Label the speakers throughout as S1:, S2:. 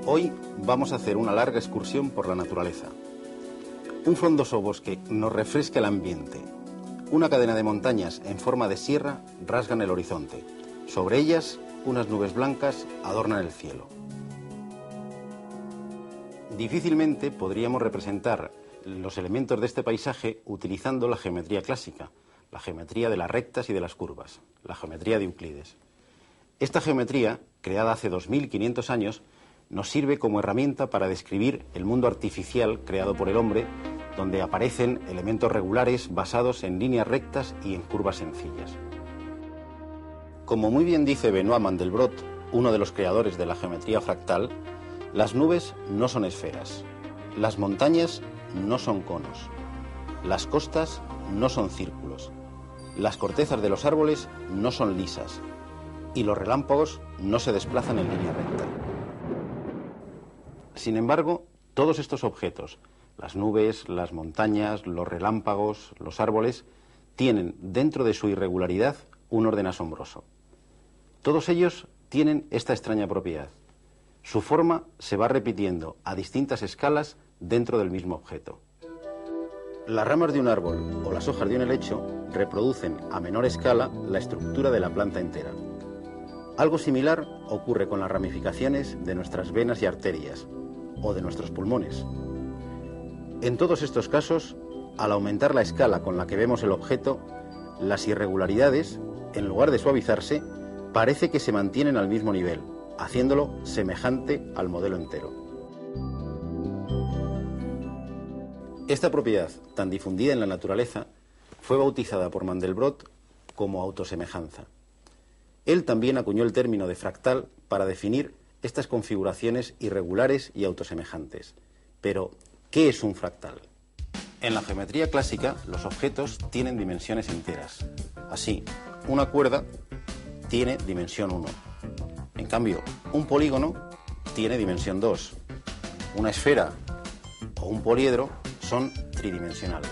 S1: Hoy vamos a hacer una larga excursión por la naturaleza. Un frondoso bosque nos refresca el ambiente. Una cadena de montañas en forma de sierra rasgan el horizonte. Sobre ellas, unas nubes blancas adornan el cielo. Difícilmente podríamos representar los elementos de este paisaje utilizando la geometría clásica, la geometría de las rectas y de las curvas, la geometría de Euclides. Esta geometría, creada hace 2500 años, nos sirve como herramienta para describir el mundo artificial creado por el hombre, donde aparecen elementos regulares basados en líneas rectas y en curvas sencillas. Como muy bien dice Benoit Mandelbrot, uno de los creadores de la geometría fractal, las nubes no son esferas, las montañas no son conos, las costas no son círculos, las cortezas de los árboles no son lisas y los relámpagos no se desplazan en línea recta. Sin embargo, todos estos objetos, las nubes, las montañas, los relámpagos, los árboles, tienen dentro de su irregularidad un orden asombroso. Todos ellos tienen esta extraña propiedad. Su forma se va repitiendo a distintas escalas dentro del mismo objeto. Las ramas de un árbol o las hojas de un helecho reproducen a menor escala la estructura de la planta entera. Algo similar ocurre con las ramificaciones de nuestras venas y arterias, o de nuestros pulmones. En todos estos casos, al aumentar la escala con la que vemos el objeto, las irregularidades, en lugar de suavizarse, parece que se mantienen al mismo nivel, haciéndolo semejante al modelo entero. Esta propiedad, tan difundida en la naturaleza, fue bautizada por Mandelbrot como autosemejanza. Él también acuñó el término de fractal para definir estas configuraciones irregulares y autosemejantes. Pero, ¿qué es un fractal? En la geometría clásica, los objetos tienen dimensiones enteras. Así, una cuerda tiene dimensión 1. En cambio, un polígono tiene dimensión 2. Una esfera o un poliedro son tridimensionales.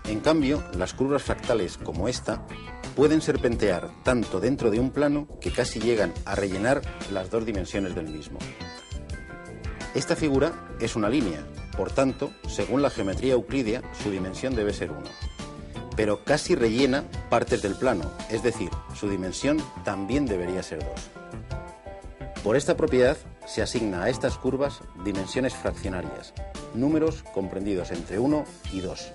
S1: En cambio, las curvas fractales como esta pueden serpentear tanto dentro de un plano que casi llegan a rellenar las dos dimensiones del mismo. Esta figura es una línea, por tanto, según la geometría euclídea, su dimensión debe ser 1. Pero casi rellena partes del plano, es decir, su dimensión también debería ser 2. Por esta propiedad se asigna a estas curvas dimensiones fraccionarias, números comprendidos entre 1 y 2.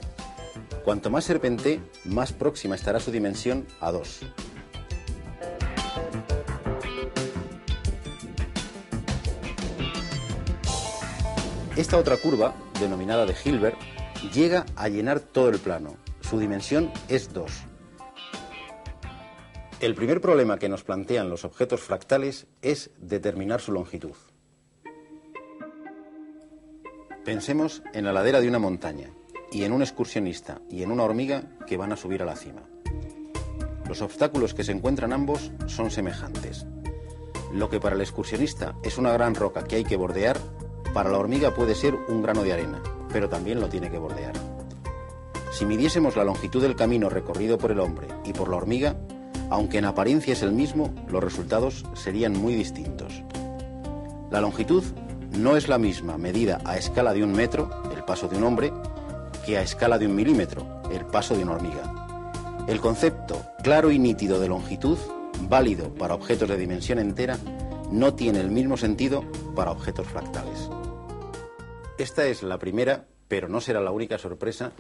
S1: Cuanto más serpentee, más próxima estará su dimensión a 2. Esta otra curva, denominada de Hilbert, llega a llenar todo el plano. Su dimensión es 2. El primer problema que nos plantean los objetos fractales es determinar su longitud. Pensemos en la ladera de una montaña, y en un excursionista y en una hormiga que van a subir a la cima. Los obstáculos que se encuentran ambos son semejantes. Lo que para el excursionista es una gran roca que hay que bordear, para la hormiga puede ser un grano de arena, pero también lo tiene que bordear. Si midiésemos la longitud del camino recorrido por el hombre y por la hormiga, aunque en apariencia es el mismo, los resultados serían muy distintos. La longitud no es la misma medida a escala de 1 metro, el paso de un hombre, que a escala de 1 milímetro, el paso de una hormiga. El concepto claro y nítido de longitud, válido para objetos de dimensión entera, no tiene el mismo sentido para objetos fractales. Esta es la primera, pero no será la única sorpresa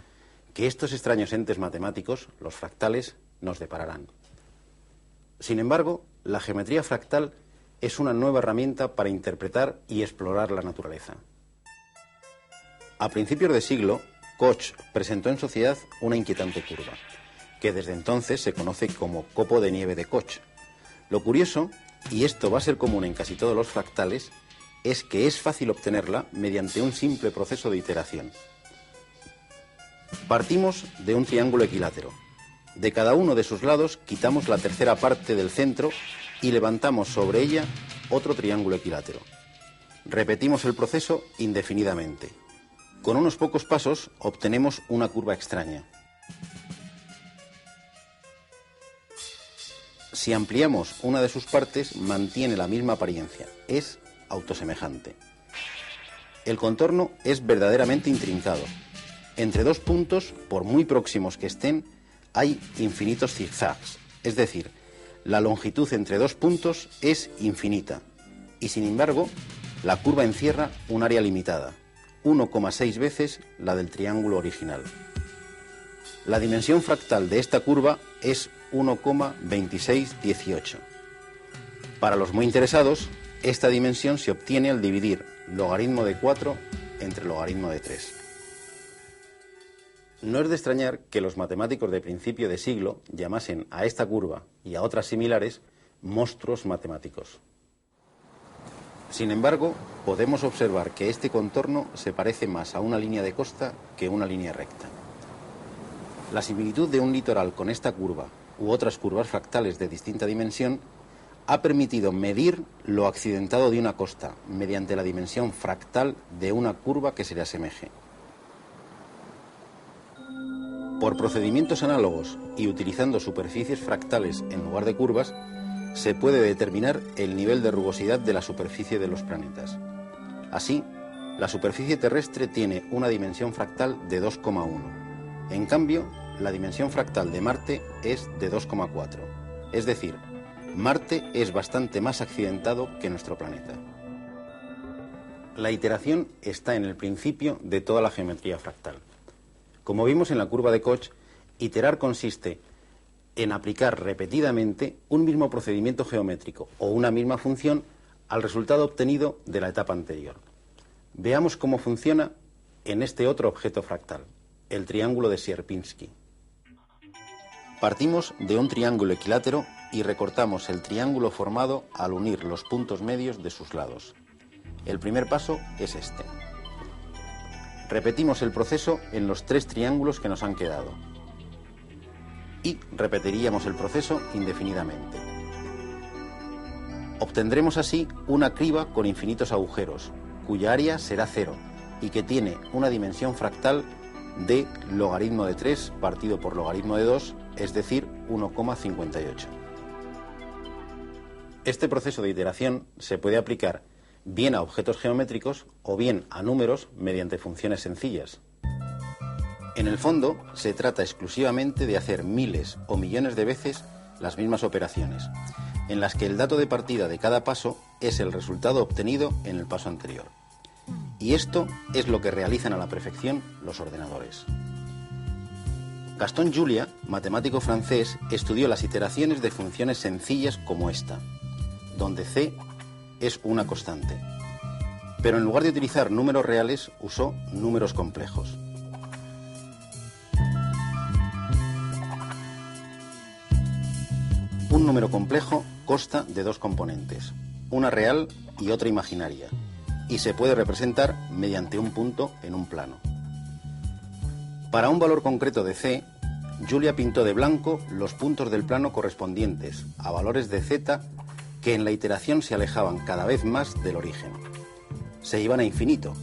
S1: que estos extraños entes matemáticos, los fractales, nos depararán. Sin embargo, la geometría fractal es una nueva herramienta para interpretar y explorar la naturaleza. A principios de siglo, Koch presentó en sociedad una inquietante curva, que desde entonces se conoce como copo de nieve de Koch. Lo curioso, y esto va a ser común en casi todos los fractales, es que es fácil obtenerla mediante un simple proceso de iteración. Partimos de un triángulo equilátero. De cada uno de sus lados quitamos la tercera parte del centro y levantamos sobre ella otro triángulo equilátero. Repetimos el proceso indefinidamente. Con unos pocos pasos obtenemos una curva extraña. Si ampliamos una de sus partes, mantiene la misma apariencia. Es autosemejante. El contorno es verdaderamente intrincado. Entre dos puntos, por muy próximos que estén, hay infinitos zigzags, es decir, la longitud entre dos puntos es infinita, y sin embargo, la curva encierra un área limitada, 1,6 veces la del triángulo original. La dimensión fractal de esta curva es 1,2618. Para los muy interesados, esta dimensión se obtiene al dividir logaritmo de 4 entre logaritmo de 3. No es de extrañar que los matemáticos de principio de siglo llamasen a esta curva y a otras similares monstruos matemáticos. Sin embargo, podemos observar que este contorno se parece más a una línea de costa que una línea recta. La similitud de un litoral con esta curva u otras curvas fractales de distinta dimensión ha permitido medir lo accidentado de una costa mediante la dimensión fractal de una curva que se le asemeje. Por procedimientos análogos y utilizando superficies fractales en lugar de curvas, se puede determinar el nivel de rugosidad de la superficie de los planetas. Así, la superficie terrestre tiene una dimensión fractal de 2,1. En cambio, la dimensión fractal de Marte es de 2,4. Es decir, Marte es bastante más accidentado que nuestro planeta. La iteración está en el principio de toda la geometría fractal. Como vimos en la curva de Koch, iterar consiste en aplicar repetidamente un mismo procedimiento geométrico o una misma función al resultado obtenido de la etapa anterior. Veamos cómo funciona en este otro objeto fractal, el triángulo de Sierpinski. Partimos de un triángulo equilátero y recortamos el triángulo formado al unir los puntos medios de sus lados. El primer paso es este. Repetimos el proceso en los tres triángulos que nos han quedado. Y repetiríamos el proceso indefinidamente. Obtendremos así una criba con infinitos agujeros, cuya área será 0 y que tiene una dimensión fractal de logaritmo de 3 partido por logaritmo de 2, es decir, 1,58. Este proceso de iteración se puede aplicar bien a objetos geométricos o bien a números mediante funciones sencillas. En el fondo, se trata exclusivamente de hacer miles o millones de veces las mismas operaciones, en las que el dato de partida de cada paso es el resultado obtenido en el paso anterior. Y esto es lo que realizan a la perfección los ordenadores. Gaston Julia, matemático francés, estudió las iteraciones de funciones sencillas como esta, donde c es una constante. Pero en lugar de utilizar números reales, usó números complejos. Un número complejo consta de dos componentes, una real y otra imaginaria, y se puede representar mediante un punto en un plano. Para un valor concreto de c, Julia pintó de blanco los puntos del plano correspondientes a valores de z que en la iteración se alejaban cada vez más del origen. Se iban a infinito.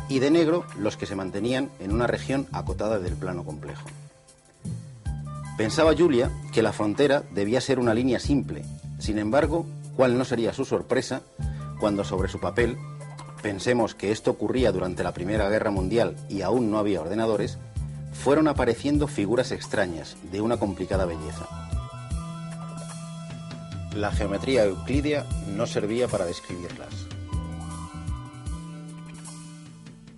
S1: Y de negro los que se mantenían en una región acotada del plano complejo. Pensaba Julia que la frontera debía ser una línea simple. Sin embargo, ¿cuál no sería su sorpresa cuando sobre su papel, pensemos que esto ocurría durante la Primera Guerra Mundial y aún no había ordenadores, fueron apareciendo figuras extrañas de una complicada belleza? La geometría euclídea no servía para describirlas.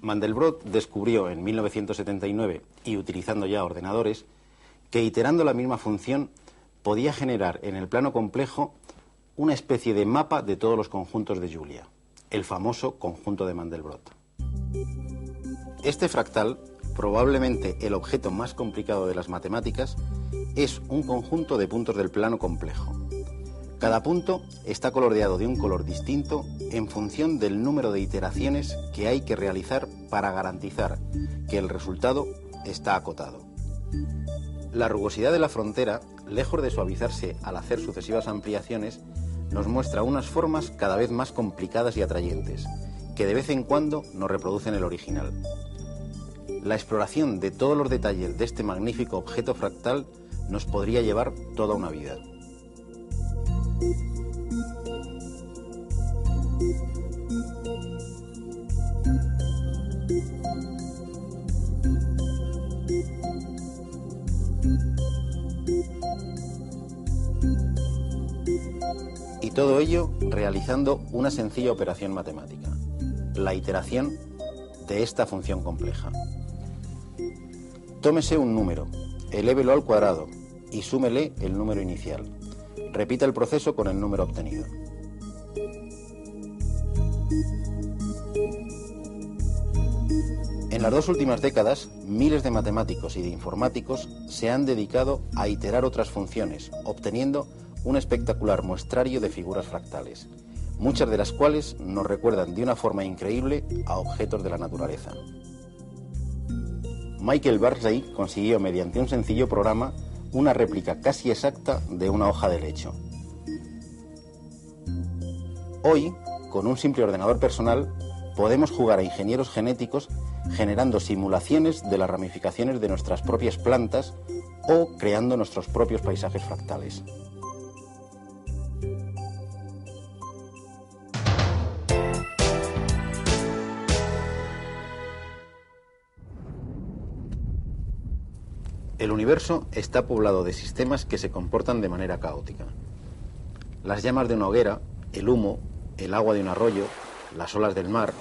S1: Mandelbrot descubrió en 1979, y utilizando ya ordenadores, que iterando la misma función podía generar en el plano complejo una especie de mapa de todos los conjuntos de Julia, el famoso conjunto de Mandelbrot. Este fractal, probablemente el objeto más complicado de las matemáticas, es un conjunto de puntos del plano complejo. Cada punto está coloreado de un color distinto en función del número de iteraciones que hay que realizar para garantizar que el resultado está acotado. La rugosidad de la frontera, lejos de suavizarse al hacer sucesivas ampliaciones, nos muestra unas formas cada vez más complicadas y atrayentes, que de vez en cuando nos reproducen el original. La exploración de todos los detalles de este magnífico objeto fractal nos podría llevar toda una vida. Y todo ello realizando una sencilla operación matemática, la iteración de esta función compleja. Tómese un número, elévelo al cuadrado y súmele el número inicial. Repita el proceso con el número obtenido. En las 2 últimas décadas, miles de matemáticos y de informáticos se han dedicado a iterar otras funciones, obteniendo un espectacular muestrario de figuras fractales, muchas de las cuales nos recuerdan de una forma increíble a objetos de la naturaleza. Michael Barclay consiguió mediante un sencillo programa una réplica casi exacta de una hoja de helecho. Hoy, con un simple ordenador personal, podemos jugar a ingenieros genéticos generando simulaciones de las ramificaciones de nuestras propias plantas o creando nuestros propios paisajes fractales. El universo está poblado de sistemas que se comportan de manera caótica. Las llamas de una hoguera, el humo, el agua de un arroyo, las olas del mar,